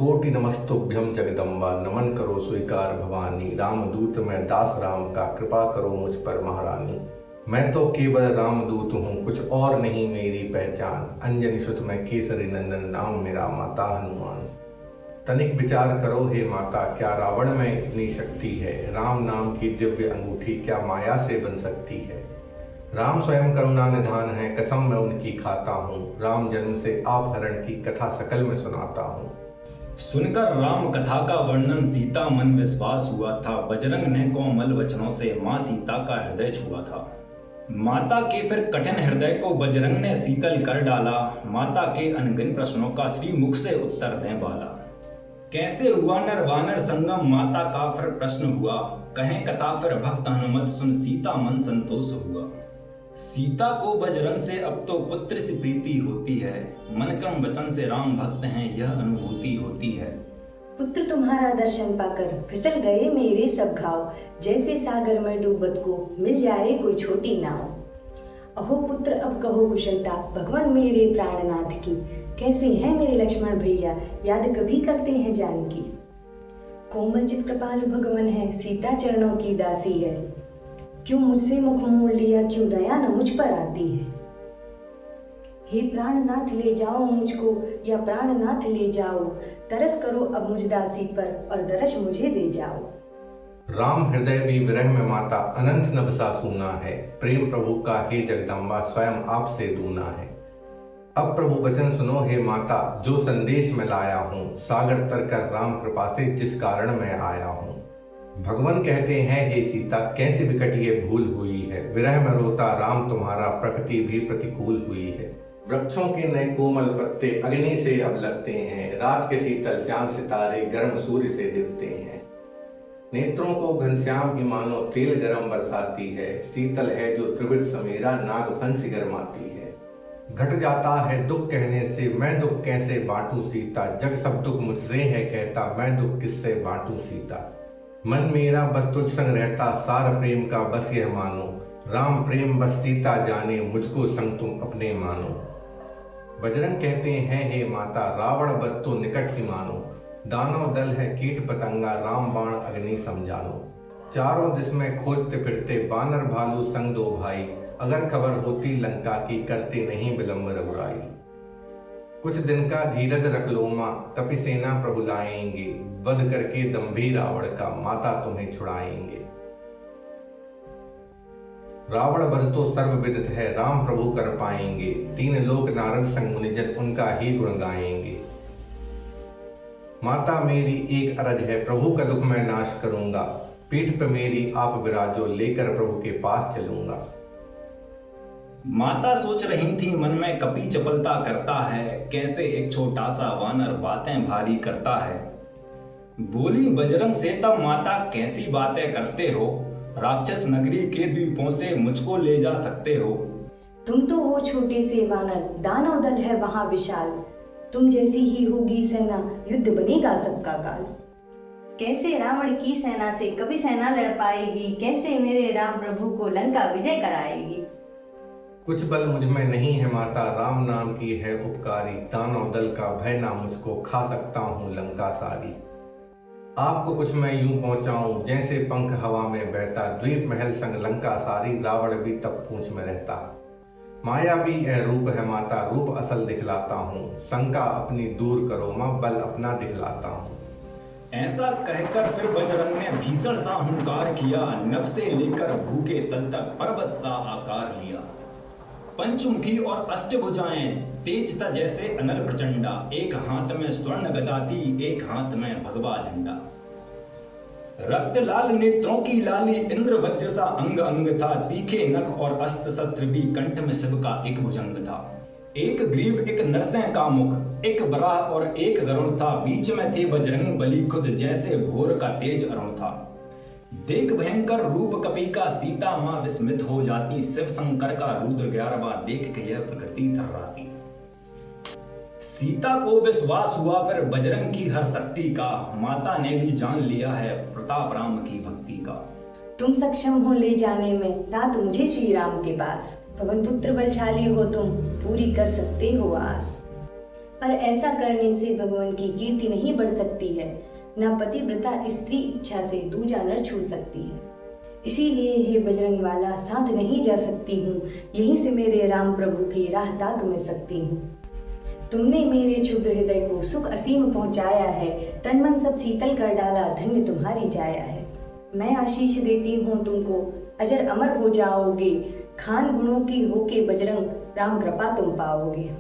कोटि नमस्तुभ्यं जगदम्बा, नमन करो स्वीकार भवानी। रामदूत मैं दास राम का, कृपा करो मुझ पर महारानी। मैं तो केवल रामदूत हूँ, कुछ और नहीं मेरी पहचान। अंजनी सुत मैं केसरी नंदन, नाम मेरा माता हनुमान। तनिक विचार करो हे माता, क्या रावण में इतनी शक्ति है। राम नाम की दिव्य अंगूठी क्या माया से बन सकती है। राम स्वयं करुणा निधान है, कसम मैं उनकी खाता हूँ। राम जन्म से आप हरण की कथा सकल में सुनाता हूँ। सुनकर राम कथा का वर्णन सीता मन विश्वास हुआ था। बजरंग ने कोमल वचनों से माँ सीता का हृदय छुआ था। माता के फिर कठिन हृदय को बजरंग ने शीतल कर डाला। माता के अनगिन प्रश्नों का श्री मुख से उत्तर दें बाला। कैसे हुआ नर वानर संगम, माता का फिर प्रश्न हुआ। कहें कथा फिर भक्त हनुमत, सुन सीता मन संतोष हुआ। सीता को बजरंग से अब तो पुत्र से प्रीति होती है। मन कर्म वचन से राम भक्त हैं, यह अनुभूति होती है। पुत्र तुम्हारा दर्शन पाकर फिसल गए मेरे सब घाव। जैसे सागर में डूबत को मिल जाए कोई छोटी नाव। अहो पुत्र अब कहो कुशलता, भगवान मेरे प्राणनाथ की। कैसे हैं मेरे लक्ष्मण भैया, याद कभी करते हैं जानकी। कोमल चित कृपालु भगवान है, सीता चरणों की दासी है। क्यों मुझसे मुख मोड़ लिया, क्यों दया न मुझ पर आती है। हे प्राणनाथ ले जाओ मुझको, या प्राणनाथ ले जाओ। तरस करो अब मुझ दासी पर, और दर्श मुझे दे जाओ। राम हृदय भी विरह में माता, अनंत नभ सा सूना है। प्रेम प्रभु का हे जगदम्बा, स्वयं आपसे दूना है। अब प्रभु वचन सुनो हे माता, जो संदेश मैं लाया हूँ। सागर तर कर राम कृपा से जिस कारण मैं आया हूँ। भगवान कहते हैं हे सीता, कैसी विकट ये भूल हुई है। विरह में रोता राम तुम्हारा, प्रकृति भी प्रतिकूल हुई है। वृक्षों के नए कोमल पत्ते अग्नि से अब लगते हैं। रात के शीतल चांद सितारे गर्म सूर्य से दिखते हैं। नेत्रों को घनश्याम की मानो तेल गरम बरसाती है। शीतल है जो त्रिवृत समीरा, नाग फंसी गरमाती है। घट जाता है दुख कहने से, मैं दुख कैसे बांटूं सीता। जग सब दुख मुझसे है कहता, मैं दुख किससे बांटूं सीता। मन मेरा बस तुझ संग रहता, सार प्रेम का बस यह मानो। राम प्रेम बस सीता जाने, मुझको संग तुम अपने मानो। बजरंग कहते हैं हे माता, रावण बद तो निकट ही मानो। दानव दल है कीट पतंगा, राम बाण अग्नि समझानो। चारों दिस में खोजते फिरते, बानर भालू संग दो भाई। अगर खबर होती लंका की, करते नहीं विलंब रघुराई। कुछ दिन का धीरज रख लो माँ, कपि सेना प्रभु लाएंगे। वध करके दंभी रावण का, माता तुम्हें छुड़ाएंगे। रावण वध तो सर्व विदित है, राम प्रभु कर पाएंगे। तीन लोक नारद संग मुनिजन, उनका ही गुण गाएंगे। माता मेरी एक अरज है, प्रभु का दुख मैं नाश करूंगा। पीठ पे मेरी आप विराजो, लेकर प्रभु के पास चलूंगा। माता सोच रही थी मन में, कपि चपलता करता है। कैसे एक छोटा सा वानर बातें भारी करता है। बोली बजरंग से तब माता, कैसी बातें करते हो। राक्षस नगरी के द्वीपों से मुझको ले जा सकते हो। तुम तो हो छोटे से वानर, दानव दल है वहां विशाल। तुम जैसी ही होगी सेना, युद्ध बनेगा सबका काल। कैसे रावण की सेना से कभी सेना लड़ पाएगी। कैसे मेरे राम प्रभु को लंका विजय कराएगी। कुछ बल मुझ में नहीं है माता, राम नाम की है उपकारी। दानव दल का भय ना मुझको, खा सकता हूँ लंका सारी। आपको कुछ मैं यूं पहुंचाऊं, जैसे पंख हवा में बहता। द्वीप महल संग लंका सारी, रावण भी तब पूंछ में रहता। माया भी यह रूप है माता, रूप असल दिखलाता हूँ। शंका अपनी दूर करो माँ, बल अपना दिखलाता हूँ। ऐसा कहकर फिर बजरंग ने भीषण सा हुंकार किया। नभ से लेकर भू के तल तक पर्वत सा आकार लिया। पंचमुखी और अष्टभुजाएं, तेज था जैसे अनल प्रचंडा। एक हाथ में स्वर्ण गदा थी, एक हाथ में भगवा झंडा। रक्त लाल नेत्रों की लाली, इंद्र वज्र सा अंग अंग था। तीखे नख और अस्त्र शस्त्र भी, कंठ में शिव का एक भुजंग था। एक ग्रीव एक नरसिंह का मुख, एक बराह और एक गरुड़ था। बीच में थे बजरंग बली खुद, जैसे भोर का तेज अरुण था। देख भयंकर रूप कपि का, सीता मां विस्मित हो जाती। शिव शंकर का रुद्र 11वां, देख के यह प्रकृति थर्राती। सीता को विश्वास हुआ फिर बजरंग की हर शक्ति का। माता ने भी जान लिया है प्रताप राम की भक्ति का। तुम सक्षम हो ले जाने में तात मुझे श्री राम के पास। पवन पुत्र बलशाली हो तुम, पूरी कर सकते हो आस। पर ऐसा करने से भगवान की कीर्ति नहीं बढ़ सकती है, न पतिव्रता स्त्री इच्छा से दूजा नर छू सकती है। इसीलिए हे बजरंग वाला, साथ नहीं जा सकती हूँ, यहीं से मेरे राम प्रभु की राह ताक में सकती हूँ। तुमने मेरे क्षुद्र हृदय को सुख असीम पहुँचाया है, तन मन सब शीतल कर डाला, धन्य तुम्हारी जाया है। मैं आशीष देती हूँ तुमको, अजर अमर हो जाओगे, खान गुणों की होके बजरंग, राम कृपा तुम पाओगे।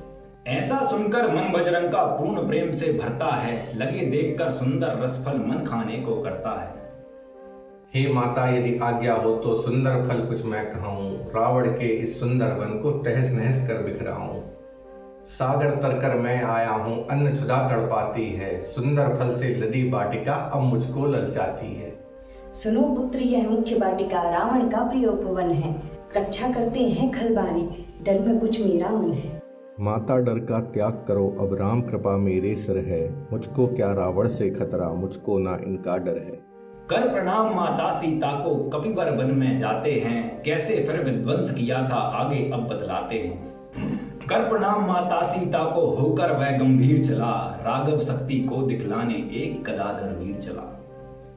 ऐसा सुनकर मन बजरंग का पूर्ण प्रेम से भरता है, लगे देखकर सुंदर रसफल मन खाने को करता है। हे माता, यदि आज्ञा हो तो सुंदर फल कुछ मैं खाऊं, रावण के इस सुंदर वन को तहस नहस कर बिखराऊं। सागर तरकर मैं आया हूं, अन्न क्षुधा तड़पाती है, सुंदर फल से लदी वाटिका अब मुझको ललचाती है। सुनो पुत्र, यह मुख्य वाटिका रावण का प्रिय उपवन है, रक्षा करते हैं खलबारी, डर में कुछ मेरा मन है। माता डर का त्याग करो, अब राम कृपा मेरे सिर है, मुझको क्या रावण से खतरा, मुझको ना इनका डर है। कर प्रणाम माता सीता को, कपिवर वन में जाते हैं, कैसे फिर विध्वंस किया था आगे अब बतलाते हैं। कर प्रणाम माता सीता को, होकर वह गंभीर चला, राघव शक्ति को दिखलाने एक गदाधर वीर चला।